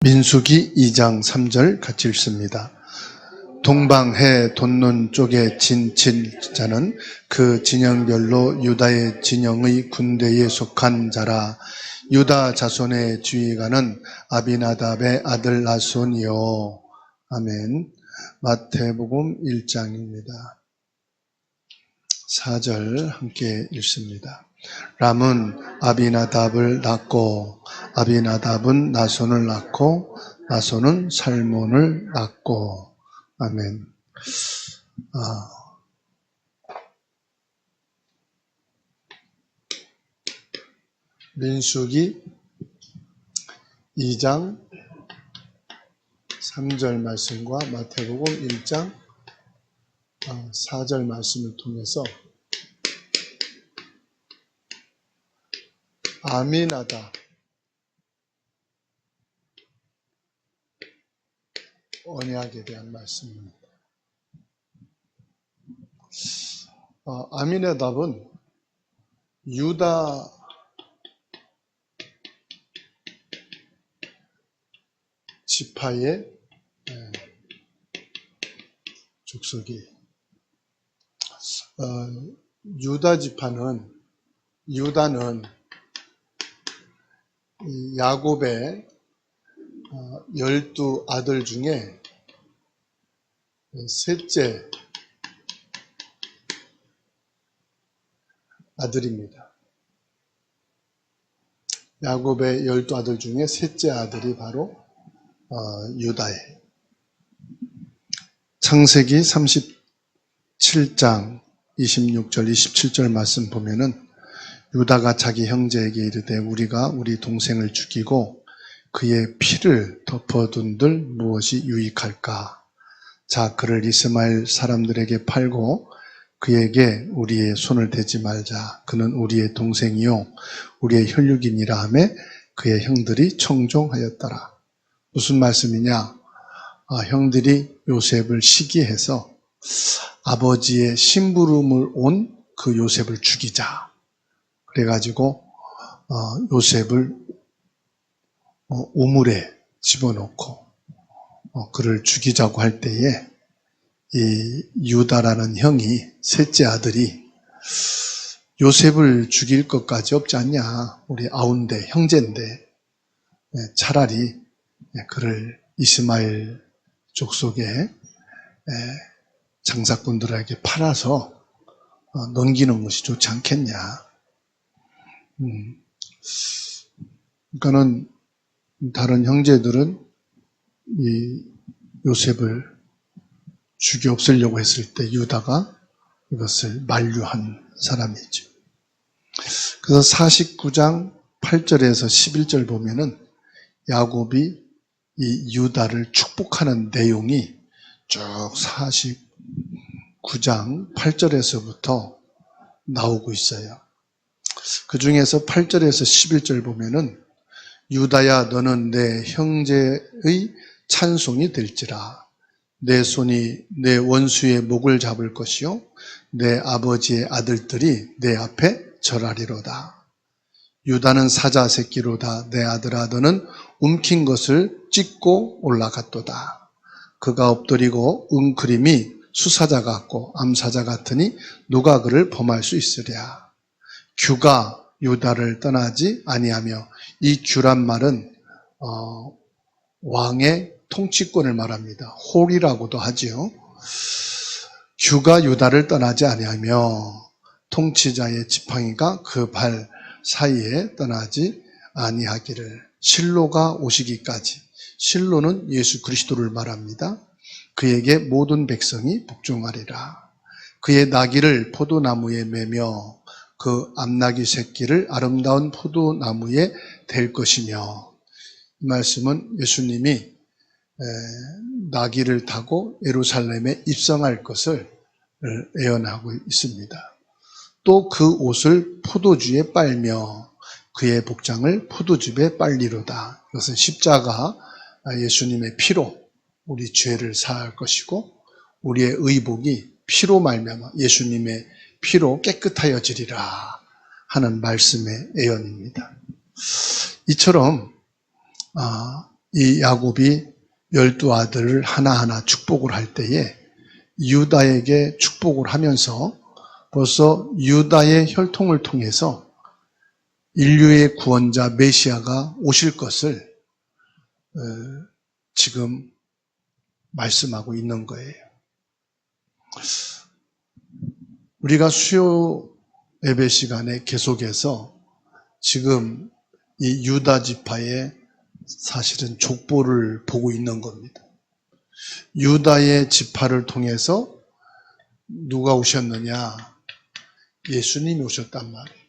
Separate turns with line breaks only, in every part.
민수기 2장 3절 같이 읽습니다. 동방해 돋는 쪽에 진 자는 그 진영별로 유다의 진영의 군대에 속한 자라. 유다 자손의 지휘관은 아비나답의 아들 나손이요. 아멘. 마태복음 1장입니다. 4절 함께 읽습니다. 람은 아비나답을 낳고 아비나답은 나손을 낳고 나손은 살몬을 낳고. 아멘. 민수기 2장 3절 말씀과 마태복음 1장 4절 말씀을 통해서 아미나답 언약에 대한 말씀입니다. 아미나답은 유다 지파의 족속이 유다는 야곱의 12 아들 중에 셋째 아들입니다. 야곱의 12 아들 중에 셋째 아들이 바로 유다예요. 창세기 37장 26절 27절 말씀 보면은 유다가 자기 형제에게 이르되 우리가 우리 동생을 죽이고 그의 피를 덮어둔들 무엇이 유익할까? 자, 그를 이스마엘 사람들에게 팔고 그에게 우리의 손을 대지 말자. 그는 우리의 동생이요 우리의 혈육이니라 하매 그의 형들이 청종하였더라. 무슨 말씀이냐? 형들이 요셉을 시기해서 아버지의 심부름을 온 그 요셉을 죽이자. 그래가지고 요셉을 우물에 집어넣고 그를 죽이자고 할 때에 이 유다라는 형이 셋째 아들이 요셉을 죽일 것까지 없지 않냐. 우리 아운데 형제인데 차라리 그를 이스마엘 족속의 장사꾼들에게 팔아서 넘기는 것이 좋지 않겠냐. 그러니까는 다른 형제들은 이 요셉을 죽여 없애려고 했을 때 유다가 이것을 만류한 사람이죠. 그래서 49장 8절에서 11절 보면은 야곱이 이 유다를 축복하는 내용이 쭉 49장 8절에서부터 나오고 있어요. 그 중에서 8절에서 11절 보면은 유다야 너는 내 형제의 찬송이 될지라. 내 손이 내 원수의 목을 잡을 것이요 내 아버지의 아들들이 내 앞에 절하리로다. 유다는 사자 새끼로다. 내 아들아 너는 움킨 것을 찢고 올라갔도다. 그가 엎드리고 웅크림이 수사자 같고 암사자 같으니 누가 그를 범할 수 있으랴. 규가 유다를 떠나지 아니하며, 이 규란 말은 왕의 통치권을 말합니다. 홀이라고도 하지요. 규가 유다를 떠나지 아니하며 통치자의 지팡이가 그 발 사이에 떠나지 아니하기를. 실로가 오시기까지. 실로는 예수 그리스도를 말합니다. 그에게 모든 백성이 복종하리라. 그의 나귀를 포도나무에 매며 그 암나귀 새끼를 아름다운 포도나무에 댈 것이며. 이 말씀은 예수님이 나귀를 타고 예루살렘에 입성할 것을 예언하고 있습니다. 또 그 옷을 포도주에 빨며 그의 복장을 포도즙에 빨리로다. 이것은 십자가 예수님의 피로 우리 죄를 사할 것이고 우리의 의복이 피로 말미암아 예수님의 피로 깨끗하여지리라 하는 말씀의 예언입니다. 이처럼 이 야곱이 12아들을 하나하나 축복을 할 때에 유다에게 축복을 하면서 벌써 유다의 혈통을 통해서 인류의 구원자 메시아가 오실 것을 지금 말씀하고 있는 거예요. 우리가 수요 예배 시간에 계속해서 지금 이 유다 지파의 사실은 족보를 보고 있는 겁니다. 유다의 지파를 통해서 누가 오셨느냐? 예수님이 오셨단 말이에요.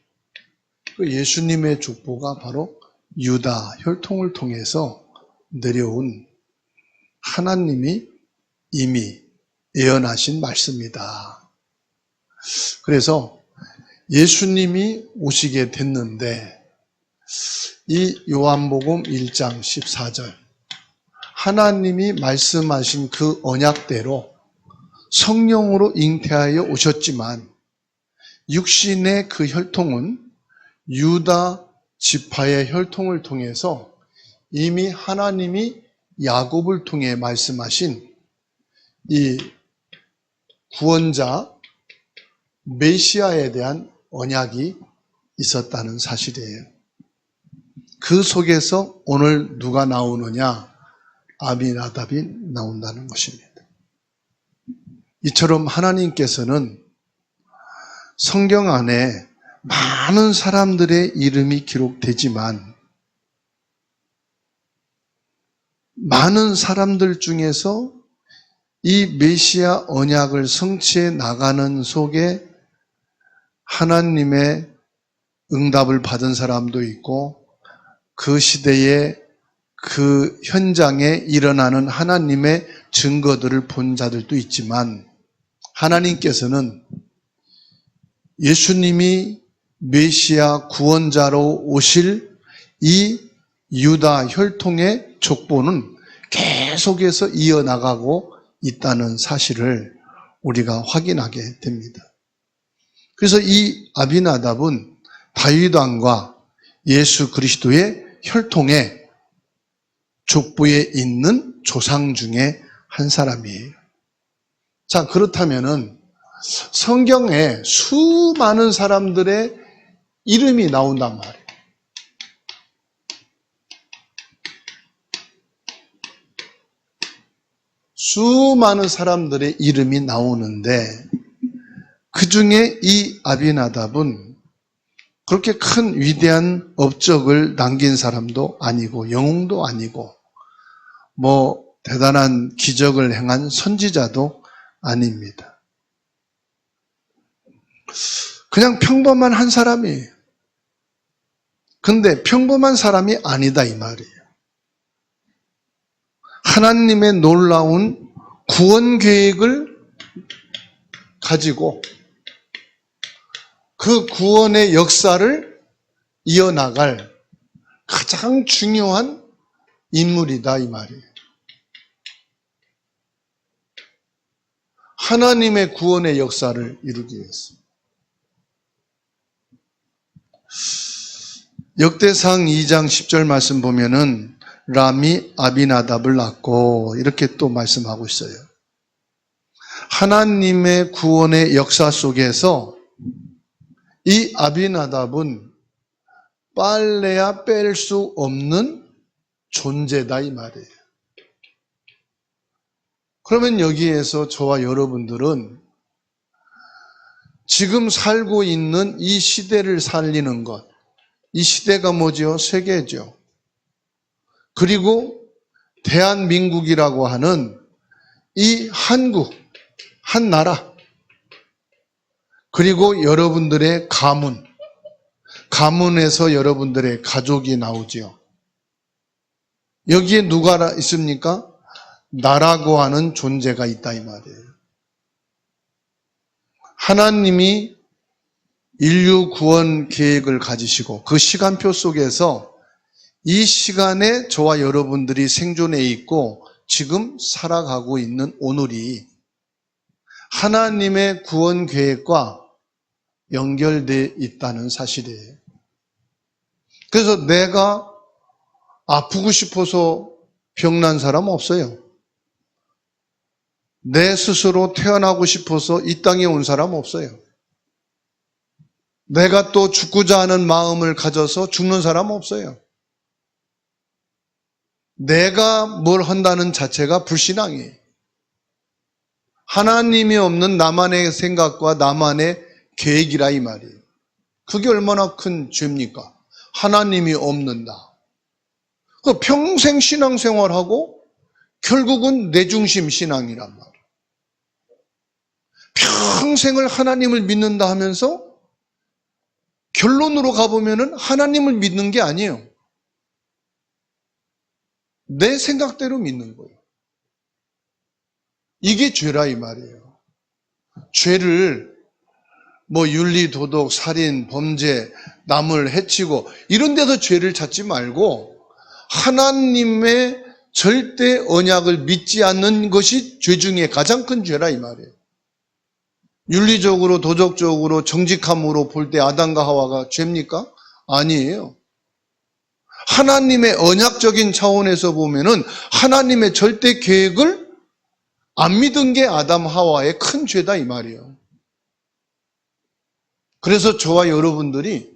그 예수님의 족보가 바로 유다 혈통을 통해서 내려온 하나님이 이미 예언하신 말씀이다. 그래서 예수님이 오시게 됐는데 이 요한복음 1장 14절 하나님이 말씀하신 그 언약대로 성령으로 잉태하여 오셨지만 육신의 그 혈통은 유다 지파의 혈통을 통해서 이미 하나님이 야곱을 통해 말씀하신 이 구원자 메시아에 대한 언약이 있었다는 사실이에요. 그 속에서 오늘 누가 나오느냐? 아비나답이 나온다는 것입니다. 이처럼 하나님께서는 성경 안에 많은 사람들의 이름이 기록되지만 많은 사람들 중에서 이 메시아 언약을 성취해 나가는 속에 하나님의 응답을 받은 사람도 있고 그 시대에 그 현장에 일어나는 하나님의 증거들을 본 자들도 있지만 하나님께서는 예수님이 메시아 구원자로 오실 이 유다 혈통의 족보는 계속해서 이어나가고 있다는 사실을 우리가 확인하게 됩니다. 그래서 이 아비나답은 다윗 왕과 예수 그리스도의 혈통의 족보에 있는 조상 중에 한 사람이에요. 자, 그렇다면은 성경에 수많은 사람들의 이름이 나온단 말이에요. 수많은 사람들의 이름이 나오는데 그 중에 이 아비나답은 그렇게 큰 위대한 업적을 남긴 사람도 아니고 영웅도 아니고 뭐 대단한 기적을 행한 선지자도 아닙니다. 그냥 평범한 한 사람이에요. 근데 평범한 사람이 아니다 이 말이에요. 하나님의 놀라운 구원 계획을 가지고 그 구원의 역사를 이어나갈 가장 중요한 인물이다 이 말이에요. 하나님의 구원의 역사를 이루기 위해서. 역대상 2장 10절 말씀 보면은 람이 아비나답을 낳고 이렇게 또 말씀하고 있어요. 하나님의 구원의 역사 속에서 이 아비나답은 빨래야 뺄 수 없는 존재다 이 말이에요. 그러면 여기에서 저와 여러분들은 지금 살고 있는 이 시대를 살리는 것, 이 시대가 뭐죠? 세계죠. 그리고 대한민국이라고 하는 이 한국, 한 나라, 그리고 여러분들의 가문, 가문에서 여러분들의 가족이 나오지요. 여기에 누가 있습니까? 나라고 하는 존재가 있다 이 말이에요. 하나님이 인류 구원 계획을 가지시고 그 시간표 속에서 이 시간에 저와 여러분들이 생존해 있고 지금 살아가고 있는 오늘이 하나님의 구원 계획과 연결되어 있다는 사실이에요. 그래서 내가 아프고 싶어서 병난 사람 없어요. 내 스스로 태어나고 싶어서 이 땅에 온 사람 없어요. 내가 또 죽고자 하는 마음을 가져서 죽는 사람 없어요. 내가 뭘 한다는 자체가 불신앙이에요. 하나님이 없는 나만의 생각과 나만의 계획이라 이 말이에요. 그게 얼마나 큰 죄입니까? 하나님이 없는다. 그 평생 신앙생활하고 결국은 내중심 신앙이란 말이에요. 평생을 하나님을 믿는다 하면서 결론으로 가보면은 하나님을 믿는 게 아니에요. 내 생각대로 믿는 거예요. 이게 죄라 이 말이에요. 죄를 윤리, 도덕, 살인, 범죄, 남을 해치고 이런 데서 죄를 찾지 말고 하나님의 절대 언약을 믿지 않는 것이 죄 중에 가장 큰 죄라 이 말이에요. 윤리적으로, 도덕적으로, 정직함으로 볼 때 아담과 하와가 죄입니까? 아니에요. 하나님의 언약적인 차원에서 보면은 하나님의 절대 계획을 안 믿은 게 아담 하와의 큰 죄다 이 말이에요. 그래서 저와 여러분들이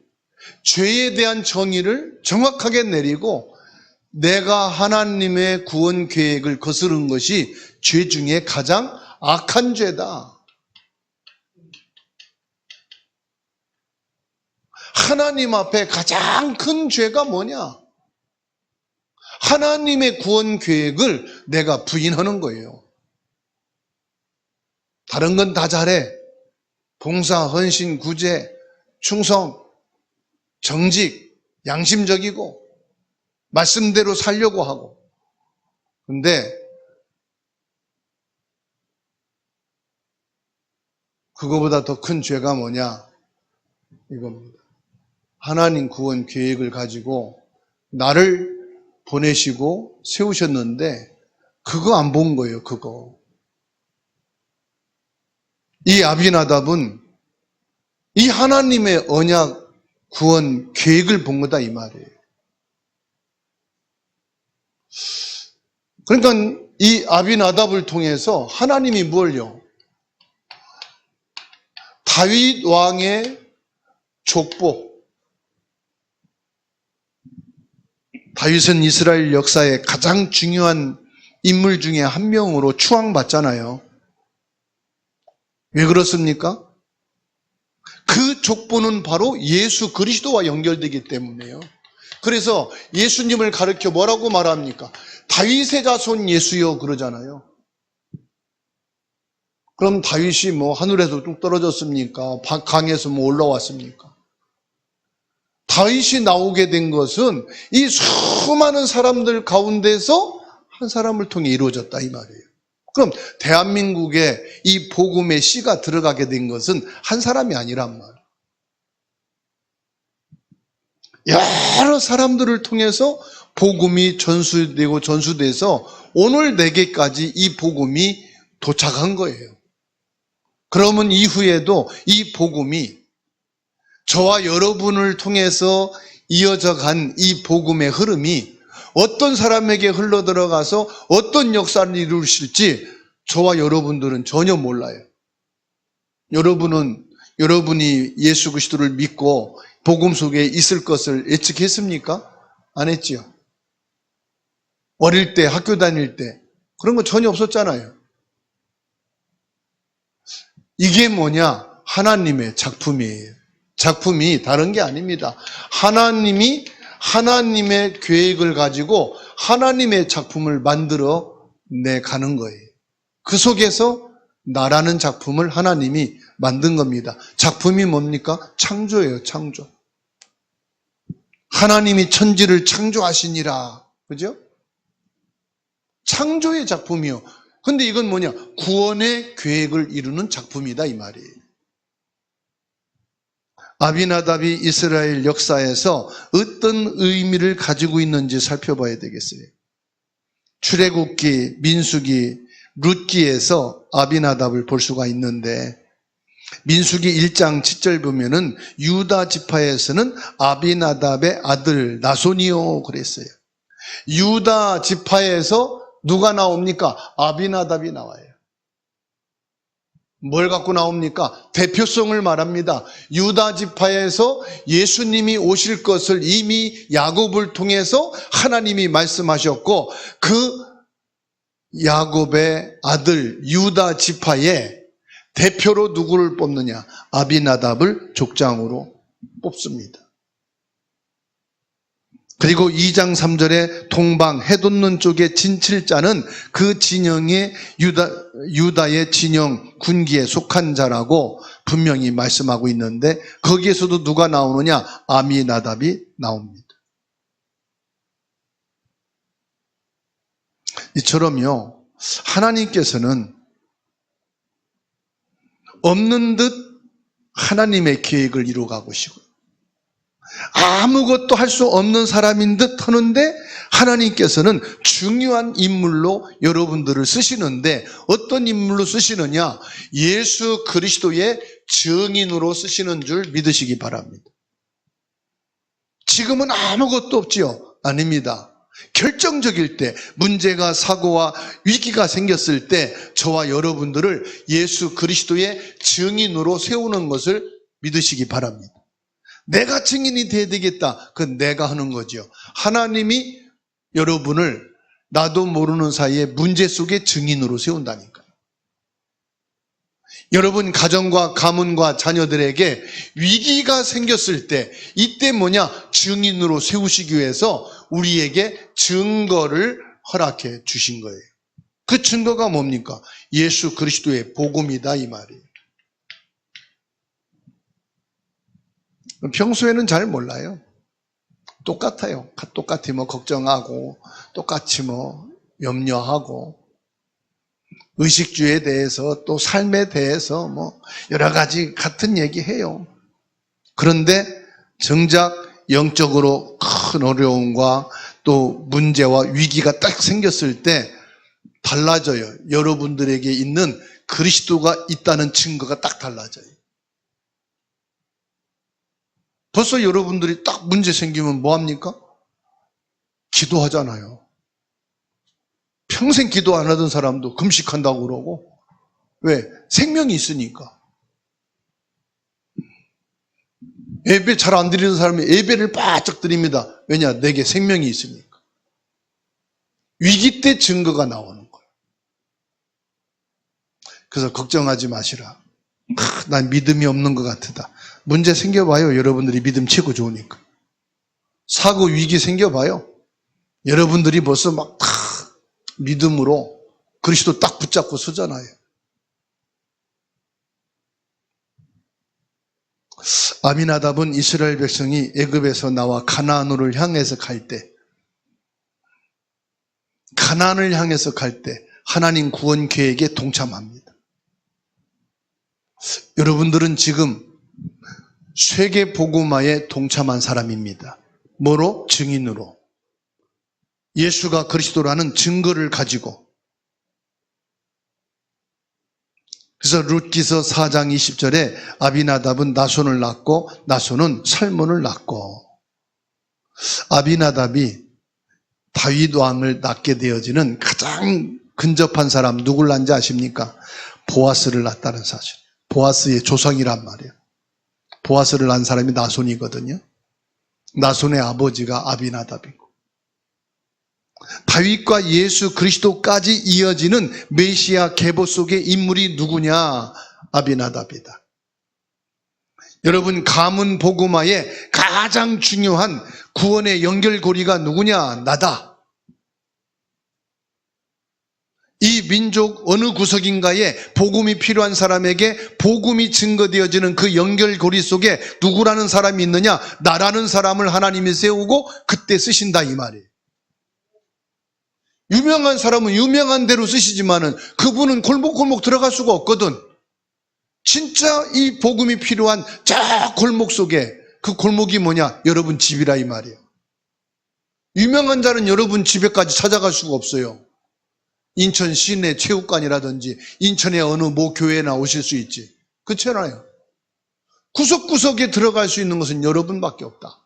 죄에 대한 정의를 정확하게 내리고 내가 하나님의 구원 계획을 거스른 것이 죄 중에 가장 악한 죄다. 하나님 앞에 가장 큰 죄가 뭐냐? 하나님의 구원 계획을 내가 부인하는 거예요. 다른 건 다 잘해. 봉사, 헌신, 구제, 충성, 정직, 양심적이고 말씀대로 살려고 하고. 근데 그거보다 더 큰 죄가 뭐냐? 이겁니다. 하나님 구원 계획을 가지고 나를 보내시고 세우셨는데 그거 안 본 거예요. 그거. 이 아비나답은 이 하나님의 언약 구원 계획을 본 거다 이 말이에요. 그러니까 이 아비나답을 통해서 하나님이 뭘요? 다윗 왕의 족보. 다윗은 이스라엘 역사의 가장 중요한 인물 중에 한 명으로 추앙받잖아요. 왜 그렇습니까? 그 족보는 바로 예수 그리스도와 연결되기 때문에요. 그래서 예수님을 가르쳐 뭐라고 말합니까? 다윗의 자손 예수여 그러잖아요. 그럼 다윗이 하늘에서 뚝 떨어졌습니까? 강에서 올라왔습니까? 다윗이 나오게 된 것은 이 수많은 사람들 가운데서 한 사람을 통해 이루어졌다 이 말이에요. 그럼 대한민국에 이 복음의 씨가 들어가게 된 것은 한 사람이 아니란 말이에요. 여러 사람들을 통해서 복음이 전수돼서 오늘 내게까지 이 복음이 도착한 거예요. 그러면 이후에도 이 복음이 저와 여러분을 통해서 이어져 간 이 복음의 흐름이 어떤 사람에게 흘러들어가서 어떤 역사를 이루실지 저와 여러분들은 전혀 몰라요. 여러분이 예수 그리스도를 믿고 복음 속에 있을 것을 예측했습니까? 안 했지요. 어릴 때, 학교 다닐 때 그런 거 전혀 없었잖아요. 이게 뭐냐? 하나님의 작품이에요. 작품이 다른 게 아닙니다. 하나님이 하나님의 계획을 가지고 하나님의 작품을 만들어 내가는 거예요. 그 속에서 나라는 작품을 하나님이 만든 겁니다. 작품이 뭡니까? 창조예요, 창조. 하나님이 천지를 창조하시니라. 그죠? 창조의 작품이요. 근데 이건 뭐냐? 구원의 계획을 이루는 작품이다 이 말이에요. 아비나답이 이스라엘 역사에서 어떤 의미를 가지고 있는지 살펴봐야 되겠어요. 출애굽기, 민수기, 룻기에서 아비나답을 볼 수가 있는데 민수기 1장 7절 보면은 유다 지파에서는 아비나답의 아들 나손이요 그랬어요. 유다 지파에서 누가 나옵니까? 아비나답이 나와요. 뭘 갖고 나옵니까? 대표성을 말합니다. 유다 지파에서 예수님이 오실 것을 이미 야곱을 통해서 하나님이 말씀하셨고, 그 야곱의 아들 유다 지파의 대표로 누구를 뽑느냐? 아비나답을 족장으로 뽑습니다. 그리고 2장 3절에 동방 해돋는 쪽의 진칠자는 그 진영의 유다의 진영 군기에 속한 자라고 분명히 말씀하고 있는데, 거기에서도 누가 나오느냐? 아미나답이 나옵니다. 이처럼요, 하나님께서는 없는 듯 하나님의 계획을 이루어가고 계시고, 아무것도 할 수 없는 사람인 듯 하는데 하나님께서는 중요한 인물로 여러분들을 쓰시는데, 어떤 인물로 쓰시느냐? 예수 그리스도의 증인으로 쓰시는 줄 믿으시기 바랍니다. 지금은 아무것도 없지요? 아닙니다. 결정적일 때, 문제가 사고와 위기가 생겼을 때 저와 여러분들을 예수 그리스도의 증인으로 세우는 것을 믿으시기 바랍니다. 내가 증인이 돼야 되겠다. 그건 내가 하는 거죠. 하나님이 여러분을 나도 모르는 사이에 문제 속에 증인으로 세운다니까요. 여러분 가정과 가문과 자녀들에게 위기가 생겼을 때, 이때 뭐냐? 증인으로 세우시기 위해서 우리에게 증거를 허락해 주신 거예요. 그 증거가 뭡니까? 예수 그리스도의 복음이다, 이 말이에요. 평소에는 잘 몰라요. 똑같아요. 똑같이 뭐 걱정하고, 똑같이 뭐 염려하고, 의식주에 대해서 또 삶에 대해서 뭐 여러 가지 같은 얘기해요. 그런데 정작 영적으로 큰 어려움과 또 문제와 위기가 딱 생겼을 때 달라져요. 여러분들에게 있는 그리스도가 있다는 증거가 딱 달라져요. 벌써 여러분들이 딱 문제 생기면 뭐합니까? 기도하잖아요. 평생 기도 안 하던 사람도 금식한다고 그러고. 왜? 생명이 있으니까. 예배 잘 안 드리는 사람이 예배를 바짝 드립니다. 왜냐? 내게 생명이 있으니까. 위기 때 증거가 나오는 거예요. 그래서 걱정하지 마시라. 난 믿음이 없는 것 같다. 문제 생겨봐요. 여러분들이 믿음 최고 좋으니까. 사고 위기 생겨봐요. 여러분들이 벌써 막 다 믿음으로 그리스도 딱 붙잡고 서잖아요. 아미나답은 이스라엘 백성이 애굽에서 나와 가나안으로 향해서 갈 때, 가나안을 향해서 갈 때 하나님 구원 계획에 동참합니다. 여러분들은 지금 세계 복음화에 동참한 사람입니다. 뭐로? 증인으로. 예수가 그리스도라는 증거를 가지고. 그래서 룻기서 4장 20절에 아비나답은 나손을 낳고 나손은 살몬을 낳고, 아비나답이 다윗 왕을 낳게 되어지는 가장 근접한 사람 누굴 낳은지 아십니까? 보아스를 낳았다는 사실. 보아스의 조상이란 말이에요. 보아스를 낳은 사람이 나손이거든요. 나손의 아버지가 아비나답이고, 다윗과 예수 그리스도까지 이어지는 메시아 계보 속의 인물이 누구냐? 아비나답이다. 여러분, 가문 복음화의 가장 중요한 구원의 연결고리가 누구냐? 나다. 이 민족 어느 구석인가에 복음이 필요한 사람에게 복음이 증거되어지는 그 연결고리 속에 누구라는 사람이 있느냐? 나라는 사람을 하나님이 세우고 그때 쓰신다, 이 말이에요. 유명한 사람은 유명한 대로 쓰시지만은 그분은 골목골목 들어갈 수가 없거든. 진짜 이 복음이 필요한 저 골목 속에, 그 골목이 뭐냐? 여러분 집이라, 이 말이에요. 유명한 자는 여러분 집에까지 찾아갈 수가 없어요. 인천 시내 체육관이라든지 인천의 어느 모 교회나 오실 수 있지. 그렇잖아요. 구석구석에 들어갈 수 있는 것은 여러분밖에 없다.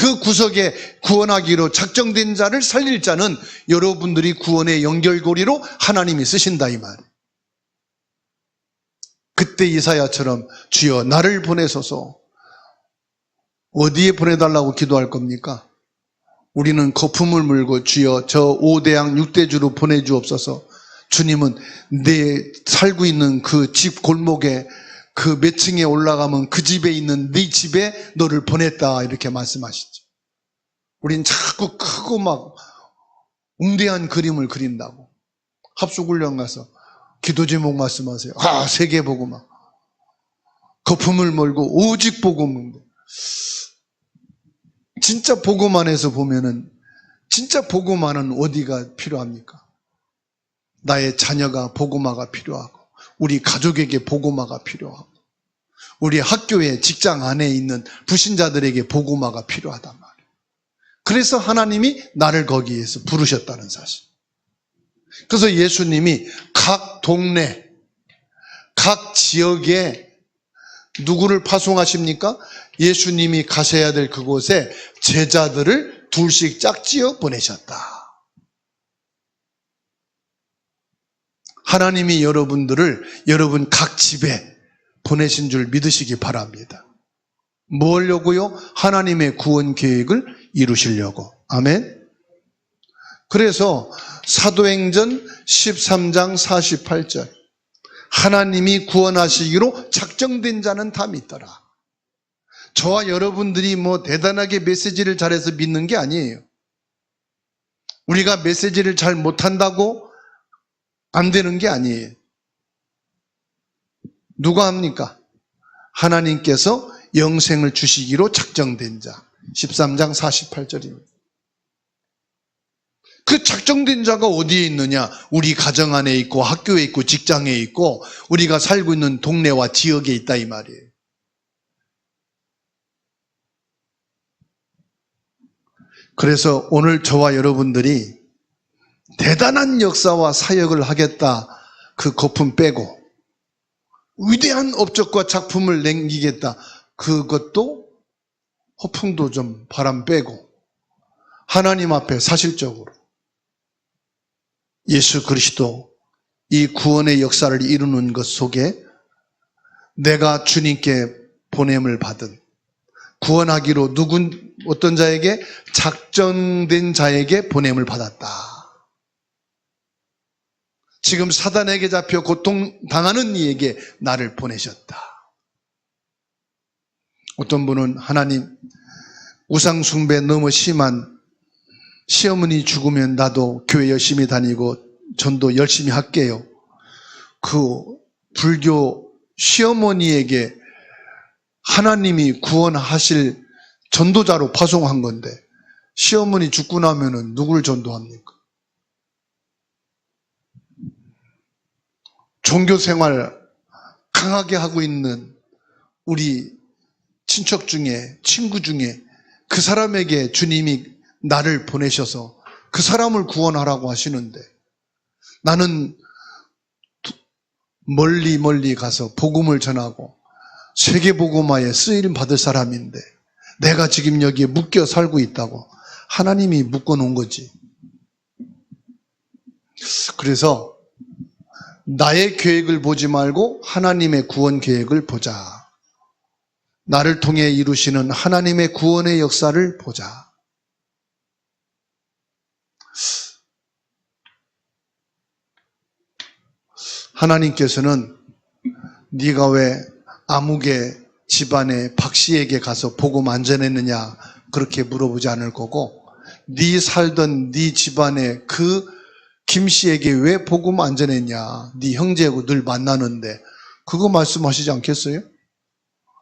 그 구석에 구원하기로 작정된 자를 살릴 자는 여러분들이 구원의 연결고리로 하나님이 쓰신다 이 말. 그때 이사야처럼 주여 나를 보내소서. 어디에 보내달라고 기도할 겁니까? 우리는 거품을 물고 주여 저 5대양 6대주로 보내주옵소서. 주님은 내 살고 있는 그 집 골목에 그 몇 층에 올라가면 그 집에 있는 네 집에 너를 보냈다 이렇게 말씀하시죠. 우린 자꾸 크고 막 웅대한 그림을 그린다고. 합숙훈련 가서 기도 제목 말씀하세요. 세계복음화. 거품을 몰고 오직 복음은. 진짜 복음 안에서 보면은 진짜 복음 안은 어디가 필요합니까? 나의 자녀가 복음화가 필요하고 우리 가족에게 복음화가 필요하고 우리 학교에 직장 안에 있는 불신자들에게 복음화가 필요하단 말이에요. 그래서 하나님이 나를 거기에서 부르셨다는 사실. 그래서 예수님이 각 동네, 각 지역에 누구를 파송하십니까? 예수님이 가셔야 될 그곳에 제자들을 둘씩 짝지어 보내셨다. 하나님이 여러분들을 여러분 각 집에 보내신 줄 믿으시기 바랍니다. 뭐 하려고요? 하나님의 구원 계획을 이루시려고. 아멘. 그래서 사도행전 13장 48절 하나님이 구원하시기로 작정된 자는 다 믿더라. 저와 여러분들이 뭐 대단하게 메시지를 잘해서 믿는 게 아니에요. 우리가 메시지를 잘 못한다고 안 되는 게 아니에요. 누가 합니까? 하나님께서 영생을 주시기로 작정된 자. 13장 48절입니다. 그 작정된 자가 어디에 있느냐? 우리 가정 안에 있고 학교에 있고 직장에 있고 우리가 살고 있는 동네와 지역에 있다 이 말이에요. 그래서 오늘 저와 여러분들이 대단한 역사와 사역을 하겠다 그 거품 빼고 위대한 업적과 작품을 남기겠다 그것도 허풍도 좀 바람 빼고 하나님 앞에 사실적으로 예수 그리스도 이 구원의 역사를 이루는 것 속에 내가 주님께 보냄을 받은 구원하기로 어떤 자에게 작정된 자에게 보냄을 받았다. 지금 사단에게 잡혀 고통당하는 이에게 나를 보내셨다. 어떤 분은 하나님 우상 숭배 너무 심한 시어머니 죽으면 나도 교회 열심히 다니고 전도 열심히 할게요. 그 불교 시어머니에게 하나님이 구원하실 전도자로 파송한 건데 시어머니 죽고 나면은 누굴 전도합니까? 종교 생활 강하게 하고 있는 우리 친척 중에 친구 중에 그 사람에게 주님이 나를 보내셔서 그 사람을 구원하라고 하시는데 나는 멀리 가서 복음을 전하고 세계복음화에 쓰임 받을 사람인데 내가 지금 여기에 묶여 살고 있다고 하나님이 묶어놓은 거지. 그래서 나의 계획을 보지 말고 하나님의 구원 계획을 보자. 나를 통해 이루시는 하나님의 구원의 역사를 보자. 하나님께서는 네가 왜 아무개 집안의 박씨에게 가서 복음 안 전했느냐 그렇게 물어보지 않을 거고 네 살던 네 집안의 그 김씨에게 왜 복음 안 전했냐 네 형제하고 늘 만나는데 그거 말씀하시지 않겠어요?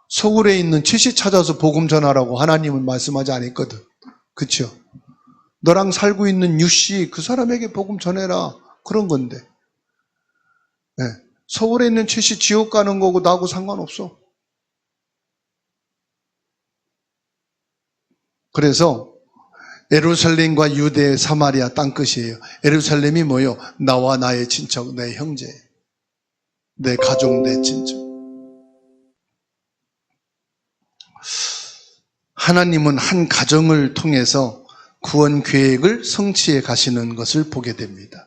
서울에 있는 최씨 찾아서 복음 전하라고 하나님은 말씀하지 않았거든. 그렇죠? 너랑 살고 있는 유씨 그 사람에게 복음 전해라 그런 건데 네. 서울에 있는 최씨 지옥 가는 거고 나하고 상관없어. 그래서 예루살렘과 유대, 사마리아 땅끝이에요. 예루살렘이 뭐예요? 나와 나의 친척, 내 형제, 내 가족, 내 친척. 하나님은 한 가정을 통해서 구원 계획을 성취해 가시는 것을 보게 됩니다.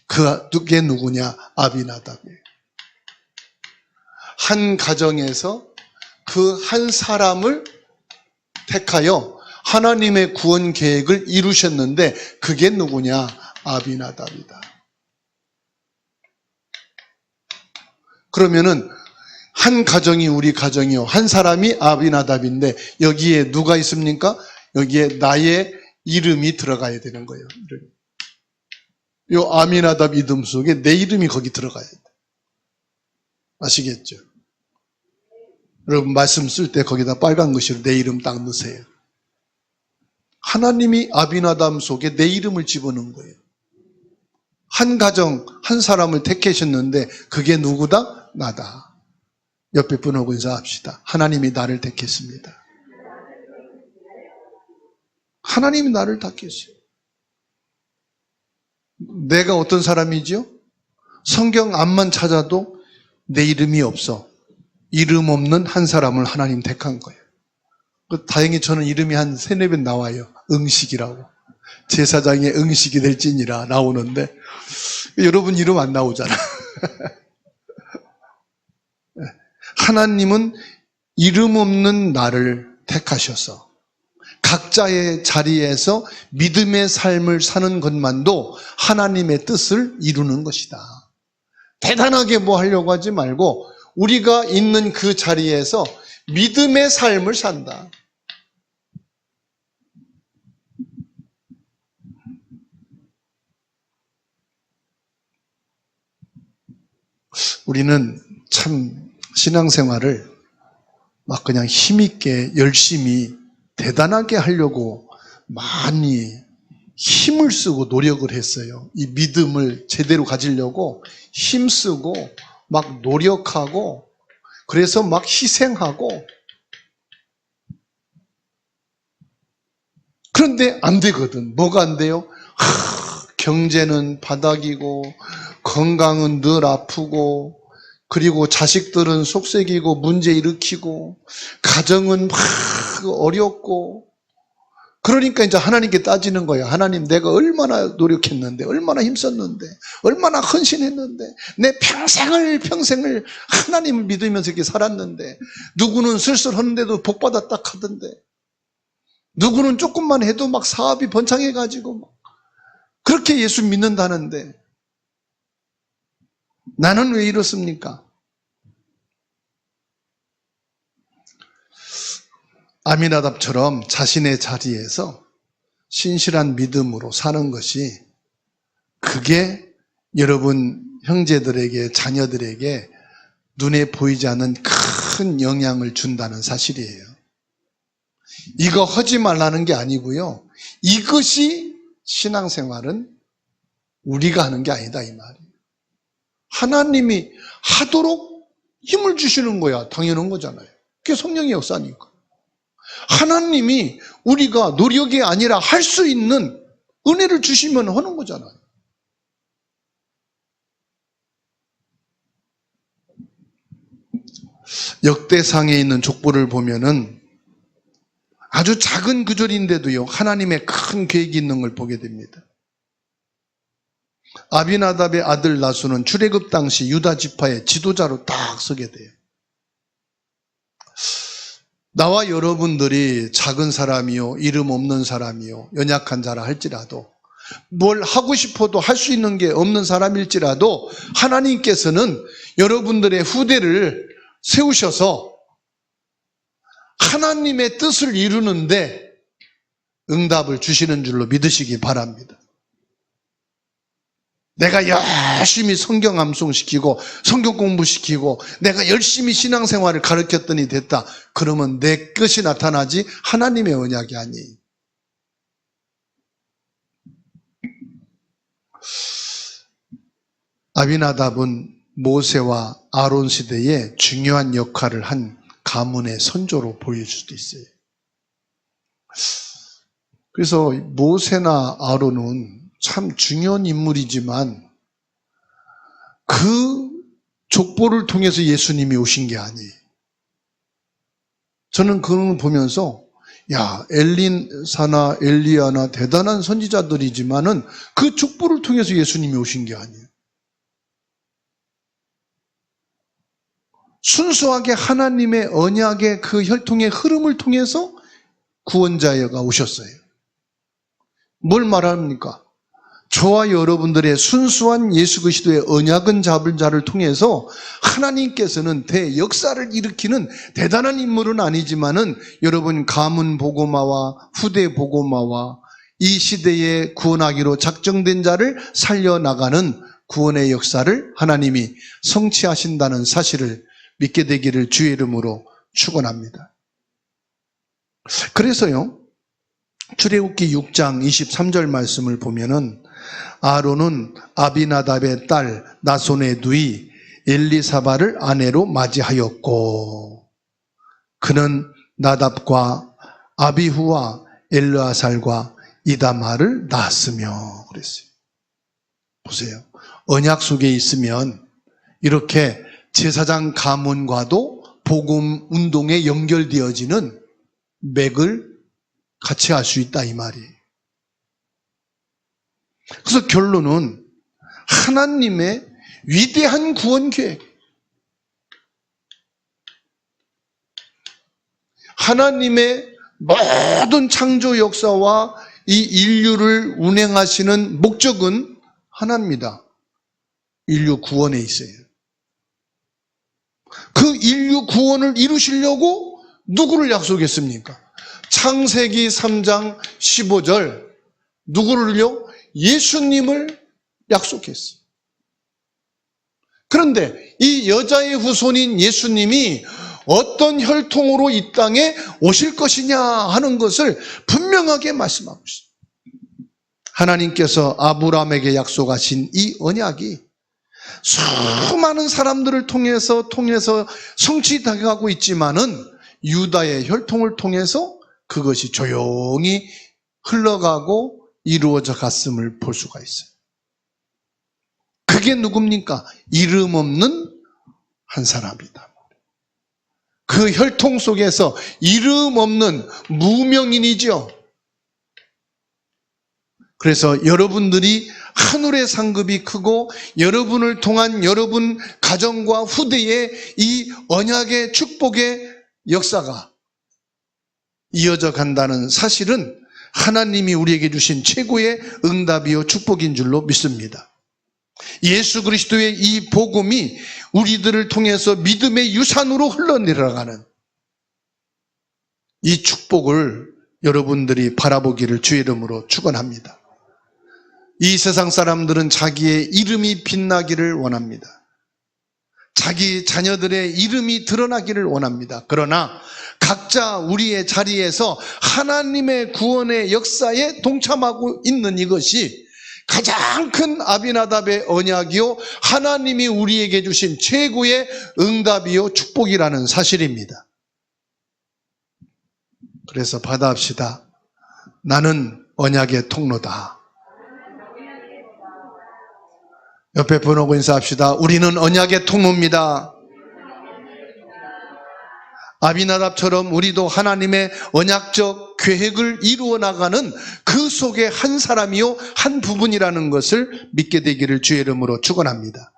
그게 누구냐? 아비나답이에요. 한 가정에서 그 한 사람을 택하여 하나님의 구원 계획을 이루셨는데 그게 누구냐? 아비나답이다. 그러면은 한 가정이 우리 가정이요. 한 사람이 아비나답인데 여기에 누가 있습니까? 여기에 나의 이름이 들어가야 되는 거예요. 이 아미나답 이름 속에 내 이름이 거기 들어가야 돼. 아시겠죠? 여러분 말씀 쓸 때 거기다 빨간 글씨로 내 이름 딱 넣으세요. 하나님이 아비나답 속에 내 이름을 집어넣은 거예요. 한 가정, 한 사람을 택하셨는데 그게 누구다? 나다. 옆에 분하고 인사합시다. 하나님이 나를 택했습니다. 하나님이 나를 택했어요. 내가 어떤 사람이지요? 성경 앞만 찾아도 내 이름이 없어. 이름 없는 한 사람을 하나님 택한 거예요. 다행히 저는 이름이 한 3-4번 나와요. 응식이라고. 제사장의 응식이 될지니라 나오는데 여러분 이름 안 나오잖아. 하나님은 이름 없는 나를 택하셔서 각자의 자리에서 믿음의 삶을 사는 것만도 하나님의 뜻을 이루는 것이다. 대단하게 뭐 하려고 하지 말고 우리가 있는 그 자리에서 믿음의 삶을 산다. 우리는 참 신앙생활을 막 그냥 힘있게 열심히 대단하게 하려고 많이 힘을 쓰고 노력을 했어요. 이 믿음을 제대로 가지려고 힘쓰고 막 노력하고 그래서 막 희생하고 그런데 안 되거든. 뭐가 안 돼요? 경제는 바닥이고 건강은 늘 아프고 그리고 자식들은 속썩이고 문제 일으키고 가정은 막 어렵고 그러니까 이제 하나님께 따지는 거예요. 하나님 내가 얼마나 노력했는데 얼마나 힘썼는데 얼마나 헌신했는데 내 평생을 하나님을 믿으면서 이렇게 살았는데 누구는 슬슬하는데도 복받았다 하던데 누구는 조금만 해도 막 사업이 번창해가지고 막 그렇게 예수 믿는다는데 나는 왜 이렇습니까? 아미나답처럼 자신의 자리에서 신실한 믿음으로 사는 것이 그게 여러분 형제들에게 자녀들에게 눈에 보이지 않는 큰 영향을 준다는 사실이에요. 이거 하지 말라는 게 아니고요. 이것이 신앙생활은 우리가 하는 게 아니다 이 말이에요. 하나님이 하도록 힘을 주시는 거야. 당연한 거잖아요. 그게 성령의 역사니까. 하나님이 우리가 노력이 아니라 할 수 있는 은혜를 주시면 하는 거잖아요. 역대상에 있는 족보를 보면은 아주 작은 구절인데도요, 하나님의 큰 계획이 있는 걸 보게 됩니다. 아비나답의 아들 나수는 출애굽 당시 유다 지파의 지도자로 딱 서게 돼요. 나와 여러분들이 작은 사람이요, 이름 없는 사람이요, 연약한 자라 할지라도 뭘 하고 싶어도 할 수 있는 게 없는 사람일지라도 하나님께서는 여러분들의 후대를 세우셔서 하나님의 뜻을 이루는데 응답을 주시는 줄로 믿으시기 바랍니다. 내가 열심히 성경 암송시키고 성경 공부시키고 내가 열심히 신앙생활을 가르쳤더니 됐다. 그러면 내 것이 나타나지 하나님의 언약이 아니에요. 아비나답은 모세와 아론 시대에 중요한 역할을 한 가문의 선조로 보일 수도 있어요. 그래서 모세나 아론은 참 중요한 인물이지만 그 족보를 통해서 예수님이 오신 게 아니에요. 저는 그걸 보면서 야, 엘리사나 엘리야나 대단한 선지자들이지만은 그 족보를 통해서 예수님이 오신 게 아니에요. 순수하게 하나님의 언약의 그 혈통의 흐름을 통해서 구원자가 오셨어요. 뭘 말합니까? 저와 여러분들의 순수한 예수 그리스도의 언약은 잡은 자를 통해서 하나님께서는 대역사를 일으키는 대단한 인물은 아니지만은 여러분 가문 보고마와 후대 보고마와 이 시대에 구원하기로 작정된 자를 살려나가는 구원의 역사를 하나님이 성취하신다는 사실을 믿게 되기를 주의 이름으로 축원합니다. 그래서요, 출애굽기 6장 23절 말씀을 보면은 아론은 아비나답의 딸 나손의 누이 엘리사바를 아내로 맞이하였고 그는 나답과 아비후와 엘르아살과 이다말을 낳았으며 그랬어요. 보세요. 언약 속에 있으면 이렇게 제사장 가문과도 복음 운동에 연결되어지는 맥을 같이 할 수 있다 이 말이에요. 그래서 결론은 하나님의 위대한 구원 계획, 하나님의 모든 창조 역사와 이 인류를 운행하시는 목적은 하나입니다. 인류 구원에 있어요. 그 인류 구원을 이루시려고 누구를 약속했습니까? 창세기 3장 15절 누구를요? 예수님을 약속했어요. 그런데 이 여자의 후손인 예수님이 어떤 혈통으로 이 땅에 오실 것이냐 하는 것을 분명하게 말씀하고 있어요. 하나님께서 아브라함에게 약속하신 이 언약이 수많은 사람들을 통해서 성취되어가고 있지만은 유다의 혈통을 통해서 그것이 조용히 흘러가고 이루어져 갔음을 볼 수가 있어요. 그게 누굽니까? 이름 없는 한 사람이다. 그 혈통 속에서 이름 없는 무명인이죠. 그래서 여러분들이 하늘의 상급이 크고 여러분을 통한 여러분 가정과 후대에 이 언약의 축복의 역사가 이어져 간다는 사실은 하나님이 우리에게 주신 최고의 응답이요 축복인 줄로 믿습니다. 예수 그리스도의 이 복음이 우리들을 통해서 믿음의 유산으로 흘러내려가는 이 축복을 여러분들이 바라보기를 주의 이름으로 축원합니다. 이 세상 사람들은 자기의 이름이 빛나기를 원합니다. 자기 자녀들의 이름이 드러나기를 원합니다. 그러나 각자 우리의 자리에서 하나님의 구원의 역사에 동참하고 있는 이것이 가장 큰 아비나답의 언약이요 하나님이 우리에게 주신 최고의 응답이요 축복이라는 사실입니다. 그래서 받아합시다. 나는 언약의 통로다. 옆에 번호고 인사합시다. 우리는 언약의 통로입니다. 아비나답처럼 우리도 하나님의 언약적 계획을 이루어 나가는 그 속에 한 사람이요 한 부분이라는 것을 믿게 되기를 주의 이름으로 축원합니다.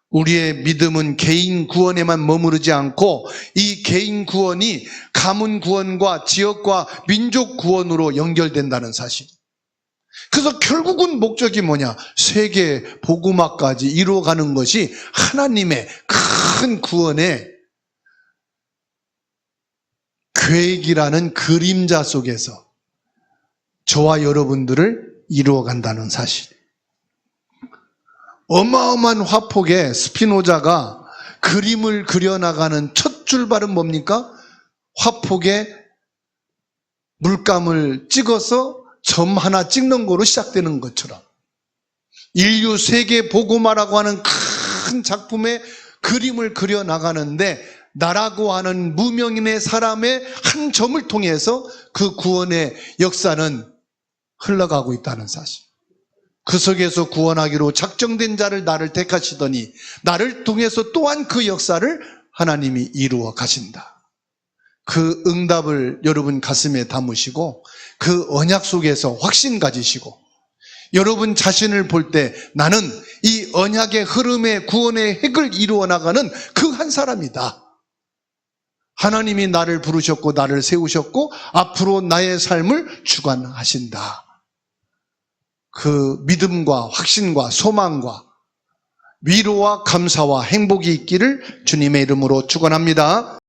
우리의 믿음은 개인 구원에만 머무르지 않고 이 개인 구원이 가문 구원과 지역과 민족 구원으로 연결된다는 사실. 그래서 결국은 목적이 뭐냐? 세계 복음화까지 이루어가는 것이 하나님의 큰 구원의 계획이라는 그림자 속에서 저와 여러분들을 이루어간다는 사실. 어마어마한 화폭에 스피노자가 그림을 그려나가는 첫 출발은 뭡니까? 화폭에 물감을 찍어서 점 하나 찍는 거로 시작되는 것처럼 인류 세계 복음화라고 하는 큰 작품의 그림을 그려나가는데 나라고 하는 무명인의 사람의 한 점을 통해서 그 구원의 역사는 흘러가고 있다는 사실. 그 속에서 구원하기로 작정된 자를 나를 택하시더니 나를 통해서 또한 그 역사를 하나님이 이루어 가신다. 그 응답을 여러분 가슴에 담으시고 그 언약 속에서 확신 가지시고 여러분 자신을 볼 때 나는 이 언약의 흐름의 구원의 핵을 이루어 나가는 그 한 사람이다. 하나님이 나를 부르셨고 나를 세우셨고 앞으로 나의 삶을 주관하신다. 그 믿음과 확신과 소망과 위로와 감사와 행복이 있기를 주님의 이름으로 축원합니다.